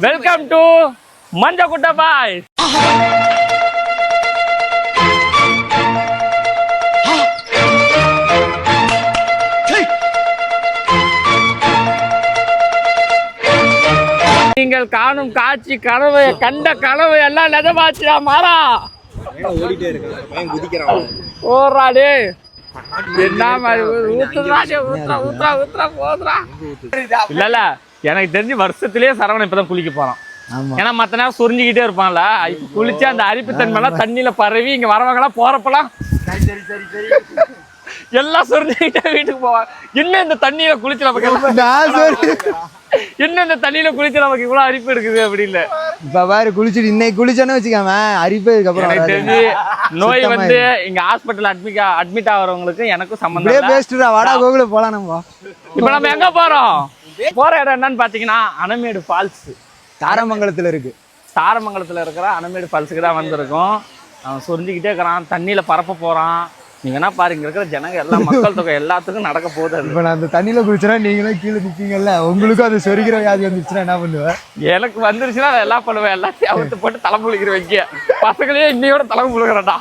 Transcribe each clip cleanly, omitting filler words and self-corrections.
Welcome to மஞ்சக்குட்ட பாய். நீங்கள் காணும் காட்சி கனவு கண்ட கனவு எல்லாம் நிஜமாச்சுடா மாறா. ஓடிட்டே இருக்கான், குதிக்கிறான். ஓடுறாடே என்ன மாதிரி ஊத்துறாடே, ஊத்துறா ஊத்துறா ஊத்துறா போதுறா. இல்ல எனக்கு தெரிஞ்சு வருஷத்துலயே சரவணன் இப்பதான் குளிக்க போறான். ஏன்னா மத்த நேரம் சொரிஞ்சுக்கிட்டே இருப்பான்ல, இப்ப குளிச்சு அந்த அரிப்புத்தன்மை எல்லாம் தண்ணியில பரவி இங்க வரவங்க எல்லாம் போறப்பெல்லாம் எல்லாம் சொரிஞ்சுக்கிட்டே வீட்டுக்கு போவாங்க. இன்னும் இந்த தண்ணியில குளிச்சு நமக்கு இன்னும் இந்த தண்ணியில குளிச்சு நமக்கு இவ்வளவு அரிப்பு எடுக்குது அப்படி இல்ல. இப்ப பாரு குளிச்சுட்டு இன்னைக்கு குளிச்சானு வச்சுக்காம அரிப்பு எனக்கு தெரிஞ்சு நோய் வந்து இங்க ஹாஸ்பிட்டல் அட்மிட் ஆகிறவங்களுக்கு எனக்கும் சம்பந்தம். பேஸ்டா வாடா கோகுல போலாம். நம்ம இப்ப நம்ம எங்க போறோம்? போற இடம் என்னன்னு பாத்தீங்கன்னா அனமேடு ஃபால்ஸ் தாரமங்கலத்துல இருக்கு. தாரமங்கலத்துல இருக்கிற அனமேடு ஃபால்ஸுக்கு தான் வந்திருக்கோம். அவன் சொரிஞ்சுக்கிட்டே இருக்கிறான், தண்ணியில பரப்ப போறான். நீங்க என்ன பாருங்க, இருக்கிற ஜனங்க எல்லாம் மக்கள் தொகை எல்லாத்துக்கும் நடக்க போகுது. இப்ப நான் அந்த தண்ணியில குளிச்சுனா நீங்களும் கீழே நிப்பீங்கல்ல, உங்களுக்கும் அது சொரிக்கிற வியாதி வந்துருச்சுன்னா என்ன பண்ணுவேன்? எனக்கு வந்துருச்சுன்னா அதை எல்லாம் பண்ணுவேன். எல்லாத்தையும் அவுத்து போட்டு தலை முழுகிற வைக்க பசங்களே இன்னையோட தலை முழுகிறடா.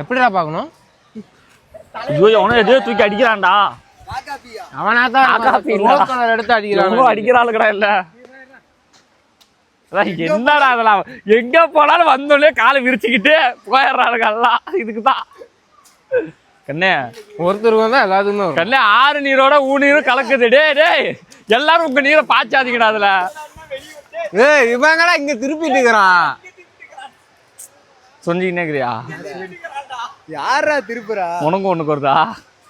எப்படிடா பாக்கணும்? எதையோ தூக்கி அடிக்கிறான்டா. அவனாத்தான் எடுத்து அடிக்கிறான். அடிக்கிறாளுக்கடா இல்ல. என்னடா அதெல்லாம் எங்க போனாலும் வந்தோடனே காலை விரிச்சுக்கிட்டு போயிடுறாளுங்க எல்லாம். இதுக்குதான் கண்ணே ஒருத்தருக்கு வந்தா எல்லாத்துக்குமே கண்ணே ஆறு நீரோட ஊநீரும் கலக்குது. டே டேய் எல்லாரும் உங்க நீரை பாய்ச்சாதீங்கடா. அதுல இவங்கடா இங்க திருப்பிட்டு இருக்கிறான். சொன்னீங்கன்னே இருக்கிறியா? யாரா திருப்புறா? உனக்கு ஒண்ணுக்கு வருதா?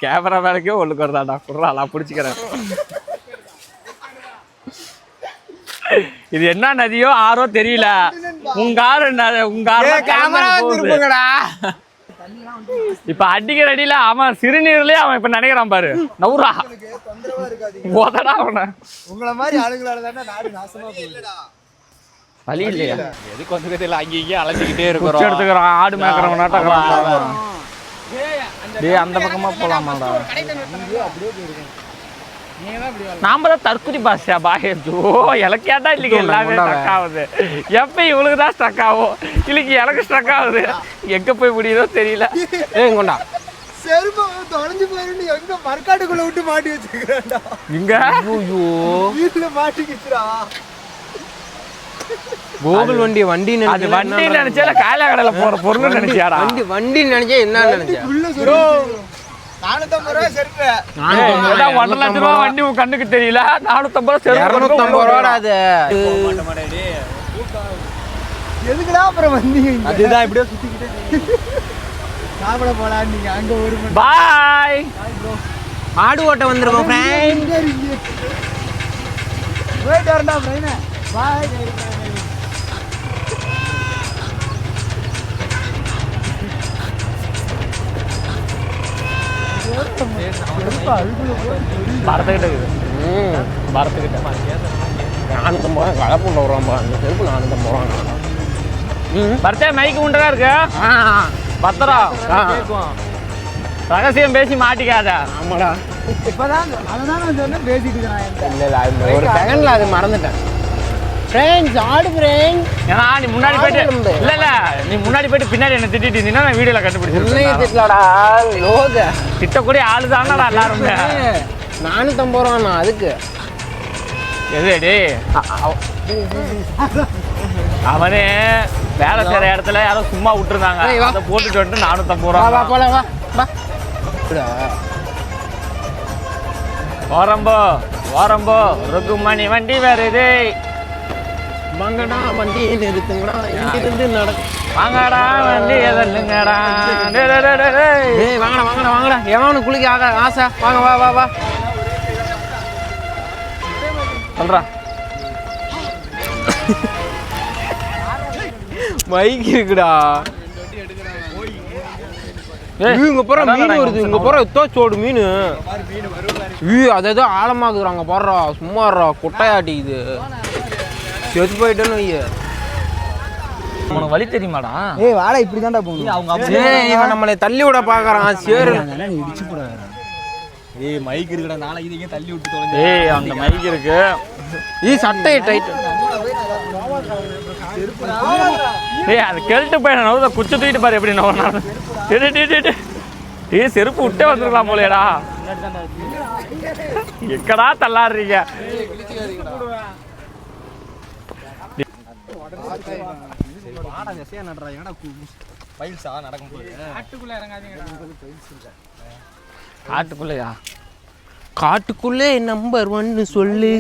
கேமரா வேலைக்கே ஒண்ணுக்கு வருதாடா. குடுறா நான் பிடிச்சிக்கிறேன். இது என்ன நதியோ ஆறோ தெரியல. உங்க ஆறு இப்ப அடிக்கிற அடியில அவன் சிறுநீர்லயே அவன் இப்ப நினைக்கிறான் பாரு. நவுரா போதடா அவன. உங்களை மாதிரி ஆளுங்களால நாடு நாசமா போகுது. வழி இல்லையா? எதுக்கு வந்து தெரியல, அங்கே இங்கே அலைஞ்சிக்கிட்டே இருக்கிறோம். எடுத்துக்கிறான் ஆடு மேய்க்கிறவனாட்டம். டேய் அந்த பக்கமா போலாமாடா? நாம தான் தற்குறி பாஷா பாயோ இலக்கியாட்டா இல்லைங்க. எல்லாமே ஸ்ட்ரக் ஆகுது. எப்ப இவளுக்கு தான் ஸ்ட்ரக் ஆகும், இல்லைக்கு எனக்கு ஸ்ட்ரக் ஆகுது. எங்க போய் முடியுதோ தெரியல. கொண்டா செருப்பு தொலைஞ்சு போயிருந்து எங்க மர்க்காட்டுக்குள்ள விட்டு மாட்டி வச்சுக்கிறான்டா. இங்க வீட்டுல மாட்டிக்கிச்சுடா. கோகுல் வண்டி அது வண்டி நினைச்சா கால கடையில போற பொருள் நினைச்சியாடா? வண்டி நினைச்சா என்ன நினைச்சா? 450 ரூபாய் செருப்பு. 1 லட்சம் ரூபாய் வண்டி உன் கண்ணுக்கு தெரியல. 450 செருப்பு 250 ரூபாடா அது. எதுக்குடா அப்புறம் வந்தீங்க? அதுதான் இப்படியே சுத்திக்கிட்டே சாப்பிட போலாம். நீங்க அங்க ஒரு பாய் ஆடு ஓட்ட வந்திருக்கோம் ஃப்ரெண்ட். போயிட்டு வரண்டா ஃப்ரெண்ட். பாய். பரத்துக்கிட்ட பரத்துக்கிட்ட 450 ரூபா கலப்பு விடுறோம்பா. அந்த செருப்பு 450 ரூபா. பரத்தே மைக்கு உண்டா இருக்கு பத்திரம். ரகசியம் பேசி மாட்டிக்காத. ஆமாடா. இப்பதான் அததான் நான் சொன்னேன் பேசிட்டு இருக்கிறேன். இல்ல ஒரு செகண்ட்ல அது மறந்துட்டேன். ஃப்ரெண்ட்ஸ் ஆடு ஃப்ரெண்ட். ஏன்னா நீ முன்னாடி போயிட்டு இல்ல நீ முன்னாடி போயிட்டு பின்னாடி என்ன திட்டிட்டு இருந்தீங்கன்னா நான் வீடியோல கண்டுபிடிச்சிருக்கேன். திட்டலடா லோக திட்டக்கூடிய ஆளு தானடா எல்லாருமே. 450 ரூபா அதுக்கு எதுடி அவனே வேலை செய்யற இடத்துல யாரோ சும்மா விட்டுருந்தாங்க. அதை போட்டுட்டு வந்துட்டு 450 ரூபா. போல வா வா. ஓரம்போ ஓரம்போ ருக்குமணி வண்டி வருது. வாங்கடா வண்டி நிறுத்துங்கடா, இங்கிருந்து நடக்கும். வாங்கடா வண்டி எதல்லுங்கடா. வாங்கடா வாங்கடா வாங்கடா. எவனு குளிக்க ஆசை? வாங்க வா வா வா சொல்றா. மைக் இருக்குடா. இங்க போற மீன் வருது. இங்க போற சோடு மீன். அதோ ஆழமாக்குறாங்க பாடுறா. சும்மாடுறா கொட்டையாட்டி. இது செத்து போயிட்டேன்னு வைய. உனக்கு வழி தெரியுமாடா? ஏய் வாடா இப்படி தான்டா போணும். அவங்க இவன் நம்மளை தள்ளி விட பாக்குறான். சேரு இடிச்சு போடுறாங்க. ஏய் மைக் இருக்குடா, நாளைக்கு இதையும் தள்ளி விட்டு தொலைஞ்சு. ஏய் அந்த மைக் இருக்கு. சட்டை டைட். ஏய் அது கெல்ட்டு போய் நான் குச்சி தூக்கிட்டு பாரு எப்படி நான். ஏய் செருப்பு விட்டே வந்துருக்கலாம் போலேடா. எக்கடா தள்ளாடுறீங்க. காட்டுக்குள்ளையா? காட்டுக்குள்ளே நம்பர் 1 சொல்லு.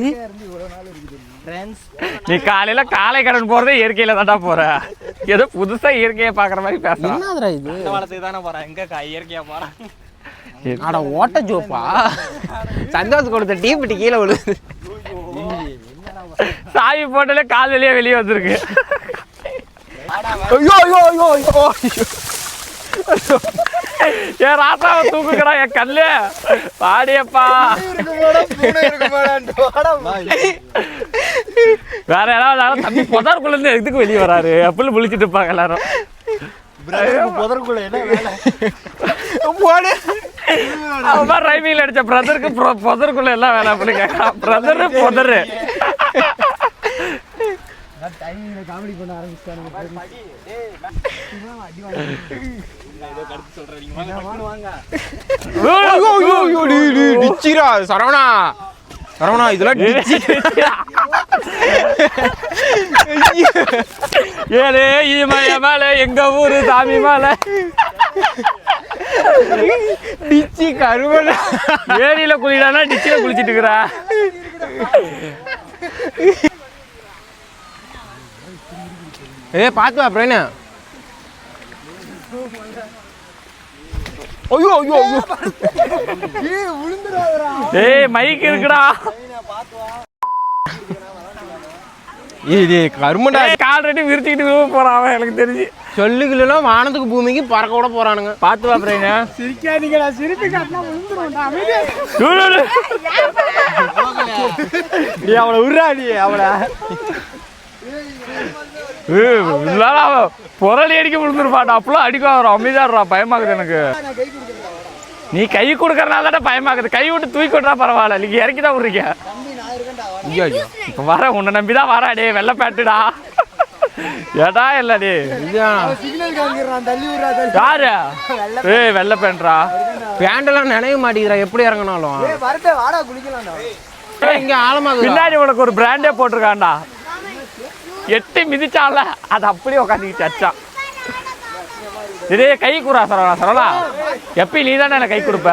நீ காலையில காலை கடன் போறதே இயற்கையில தான்டா போற. ஏதோ புதுசா இயற்கையை பாக்குற மாதிரி பேசுறேன். என்னதுடா இது? வளத்துக்கு தானே போறேன், எங்க இயற்கையா போறேன். அட ஓட்ட ஜோப்பா. சந்தோஷ் கொடுத்த டீப்பிட்டி கீழே விழுது. சாவி போட்டாலே கால் வெளியே வெளியே வந்திருக்கு. ஐயோ ஐயோ ஐயோ ஐயோ. என் ராசாவை தூக்குக்கடா என் கல்லு. பாடியப்பா. வேற யாராவது தம்பி புதருக்குள்ள இருந்து எதுக்கு வெளியே வராரு அப்படின்னு விழிச்சிட்டு இருப்பாங்க எல்லாரும். புதருக்குள்ள என்ன வேலை? அவன் ரைமிங்ல அடிச்ச பிரதருக்கு புதருக்குள்ள எல்லாம் வேலை அப்படி கேட்கலாம். பிரதரு புதரு. காமெடி பண்ண ஆரம்பிச்சானுங்க. சரவணா சரவணா இதெல்லாம் ஏழு ஈமய மேல எங்க ஊரு சாமி மேல டிச்சி கருவல. ஏரியில குளிடானா டிச்சில குளிச்சிட்டு இருக்கிறா. பாத்து அப்புறம் என்ன? ஐயோ ஐயோ ஐயோ. ஏய் மைக் இருக்குடா. கருமண்டா கால் ரெடி விரிச்சுக்கிட்டு போறான் அவன். எனக்கு தெரிஞ்சு சொல்லுக்கலாம் வானத்துக்கு பூமிக்கு பறக்க கூட போறானுங்க. பாத்து பாப்பறீங்க. சிரிக்காதீங்களா, சிரிப்பு காட்டினா விழுந்துருவோம்டா. நீ அவளை உருறாடி அவளை. பொருளி அடிக்க விழுந்துருப்பாடா. அப்பெல்லாம் அடிக்க வரும். அமைதியாடுறா. பயமாக்குது எனக்கு. நீ கை கொடுக்கறனால தான் பயமாக்குது. கை விட்டு தூக்கி விட்றா பரவாயில்ல. நீங்க இறக்கிதான் விடுறீங்க. இப்ப வர உன்னை நம்பிதான் வரா. டே வெள்ளை பேட்டுடா. ஏடா இல்லடி யாரு? ஏய் வெள்ளை பேண்ட்ரா. பேண்டெல்லாம் நினைய மாட்டேங்கிறா. எப்படி இறங்கினாலும் இங்க ஆழமா பின்னாடி உனக்கு ஒரு பிராண்டே போட்டிருக்காண்டா. எட்டி மிதிச்சால அது அப்படியே உட்காந்துக்கிட்டு அச்சான். இதே கை கூறா சரவணா. சரவணா எப்பயும் நீ தானே எனக்கு கை கொடுப்ப.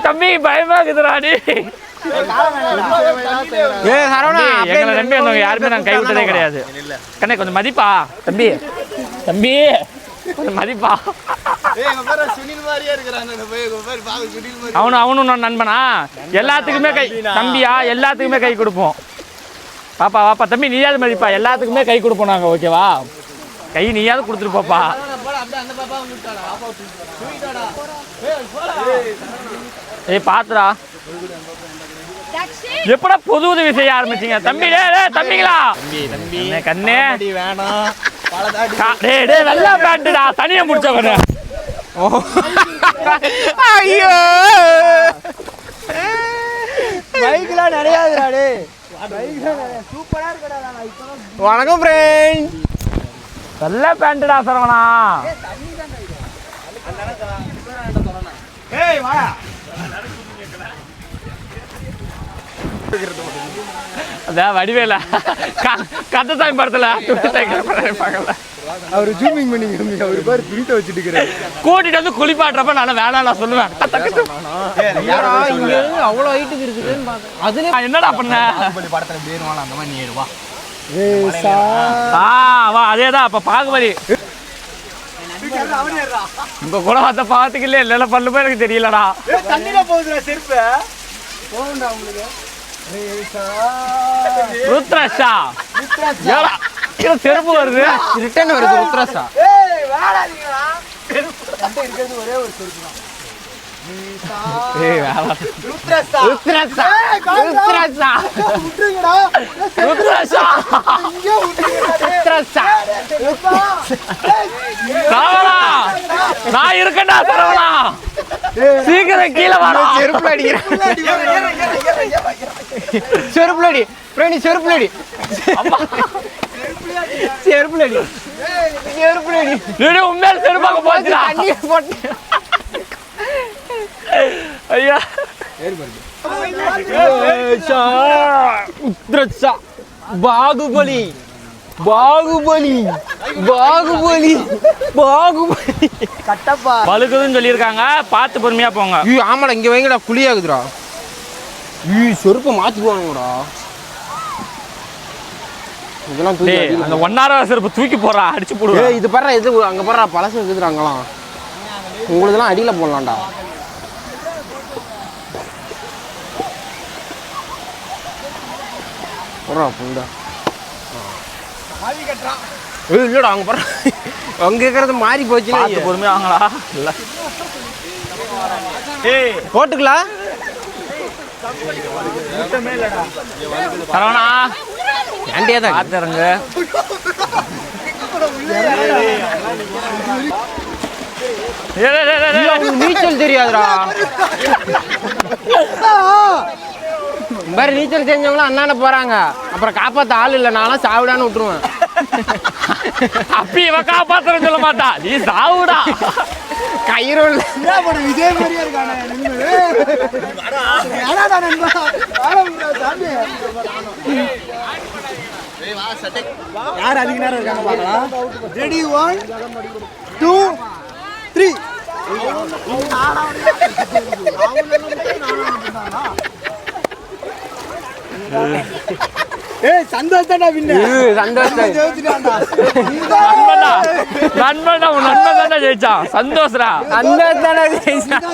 தம்பி பயமா இருக்குதுடா. எங்களை நம்பி வந்தவங்க யாருமே நாங்க கை விட்டதே கிடையாது. கண்ணே கொஞ்சம் மதிப்பா தம்பி. தம்பி கொஞ்சம் மதிப்பா. அவனும் நண்பனா எல்லாத்துக்குமே கை. தம்பியா எல்லாத்துக்குமே கை கொடுப்போம். பாப்பா வாப்பா தம்பி நீயாவது மதிப்பா. எல்லாத்துக்குமே கை கொடுப்போம் நாங்க. ஓகேவா? கை நீயாவது கொடுத்துட்டு போப்பா. ஏய் பாத்துடா. எப்படா பொது உதவி செய்ய ஆரம்பிச்சீங்க? தம்பி தம்பிங்களா கண்ணே வேணாம். வெள்ளை பேண்ட்டுடா. தனியா முடிச்சவன. ஐயோ பைக்லாம் நிறையாதுடா. வணக்கம் ஃப்ரெண்ட். வெள்ளை பேண்ட்டுடா சரவணா. அதான் வடிவேல கந்தசாமி படத்துல அவரு ஜூமிங் பண்ணி அவரு பேர் துணிட்ட வச்சுட்டு இருக்கிறாரு. கூட்டிட்டு வந்து குளிப்பாட்டுறப்ப நான் வேணாம் நான் சொல்லுவேன். அவ்வளோ ஹைட்டுக்கு இருக்குதுன்னு அதுல என்னடா பண்ண படத்துல பேருவான் அந்த மாதிரி நீ எடுவா. வா அதேதான். அப்ப பாகுபலி உங்க கூட வந்த பாத்துக்கல இல்ல பண்ணு போய் எனக்கு தெரியலடா. தண்ணில போகுதுடா செருப்பு. போகும்டா உங்களுக்கு. ருத்ரஷா ஏடா கீழ செருப்பு வருது. ரிட்டர்ன் வருது ருத்ரஷா. ஏய் வாடாதீங்கடா. செருப்பு கண்ட இருக்குது ஒரே ஒரு செருப்பு தான். நான் இருக்கேன்டா சரவணா, சீக்கிரம் கீழே வர. செருப்புல அடிக்கிறேன், செருப்புல அடி பிரணி, செருப்புல அடி, செருப்புல அடி, செருப்புல அடி. உண்மையில செருப்பாக போச்சுடா. ஐயா பாகுபலி, பாகுபலி, பாகுபலி, பாகுபலி. கட்டப்பா பழுக்குதுன்னு சொல்லியிருக்காங்க, பார்த்து பொறுமையா போங்க. ஆமாடா, இங்க வைங்கடா, குழியாகுதுடா. செருப்பை மாத்தி போகணுங்கடா. இதெல்லாம் தூக்கி அந்த 1.5 செருப்பு தூக்கி போறா, அடிச்சு போடுவா. இது பாரு, இது அங்க பாரு, பழசு இருக்குதுடா அங்கெல்லாம். உங்களுதெல்லாம் அடியில போடலாம்டா. இல்லடா, அங்க பாரு, அங்க இருக்கிறது மாறி போச்சு. பொறுமையா வாங்களா. இல்ல போட்டுக்கலாம். சரவணா ஆண்டியா தான் காத்துறங்க. நீச்சல் தெரியாதுடா. மாதிரி நீச்சல் தெரிஞ்சவங்களும் அண்ணான போறாங்க, அப்புறம் காப்பாத்த ஆள் இல்லை, நானும் சாவிடான்னு விட்டுருவேன். அப்படி இவ காப்பாத்துறேன்னு சொல்ல மாட்டா, நீ சாவுடா. கயிறு இதே மாதிரியா இருக்கானே. யார் அதிக நேரம் இருக்காங்க பார்க்கலாம். ரெடி 1 2 3. ஏய் சந்தோஷம்டா, வின்னு சந்தோஷம். நண்பன் தானே ஜெயிச்சான். சந்தோஷரா, சந்தோஷம் தானே ஜெயிச்சான்.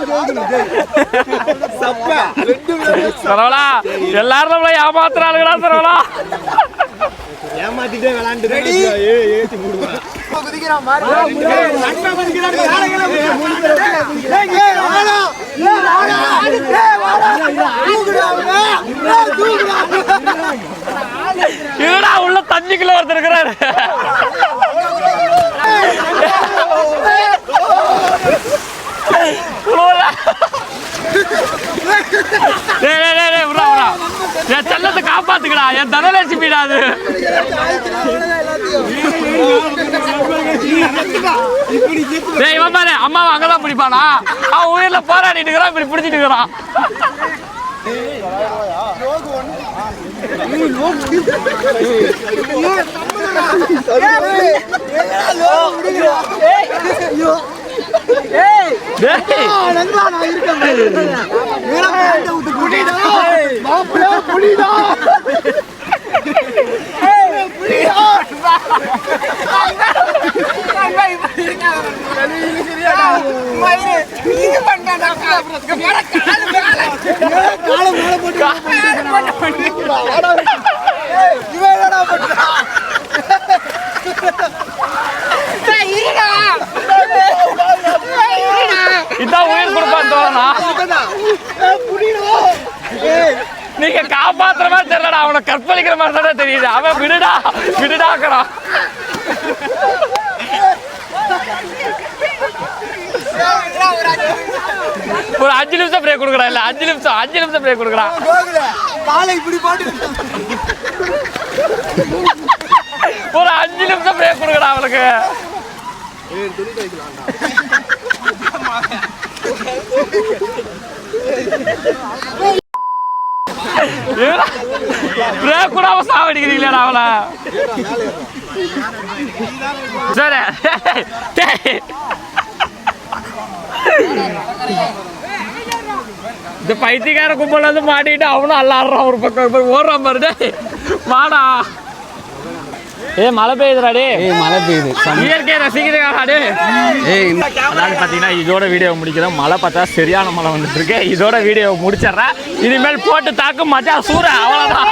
சரவணா எல்லாரும் நம்மள ஏமாத்துறாளுங்களா சரவணா. ஏமாத்திட்டே விளையாண்டு ஏத்தி மூடுவான். குதிக்கிறான் மாறு. நண்பன் குதிக்கிறான். இதுடா உள்ள தண்ணிக்குள்ள ஒருத்தர் இருக்கிறாரு. என் செல்லத்தை காப்பாத்துக்கடா, என் தனலட்சுமிடா அது. இவன் பாரு, அம்மாவை அங்கதான் பிடிப்பானா, அவன் உயிர்ல போராடிட்டு இருக்கிறான், இப்படி பிடிச்சிட்டு இருக்கிறான். இதான் உயிர் கொடுப்பான்னு தோணா. நீங்க காப்பாத்துற மாதிரி தெரியலடா, அவனை கற்பழிக்கிற மாதிரி தானே தெரியுது. அவன் விடுடா விடுடாக்கிறான். ஒரு 5 நிமிஷம் பிரேக் கொடுக்குறான். இல்ல 5 நிமிஷம் பிரேக் கொடுக்குறான். ஒரு 5 நிமிஷம் பிரேக் கொடுக்குறான் அவனுக்கு. பிரேக் கூட அவன் சாவடிக்கிறீங்களா அவள. சரி இந்த பைத்தியக்கார கும்பல் வந்து மாட்டிட்டு அவனும் அல்லாடுறான், ஒரு பக்கம் ஓடுறான் பாருடே. மாடா மழை பெய்யுதுடா. மழை பெய்யுது, இயற்கையை ரசிக்கிறேன். பார்த்தீங்கன்னா இதோட வீடியோ முடிக்கிறேன். மழை பார்த்தா சரியான மழை வந்துட்டு இருக்கு. இதோட வீடியோ முடிச்சிடுறேன். இனிமேல் போட்டு தாக்கு மச்சா சூற, அவ்வளோதான்.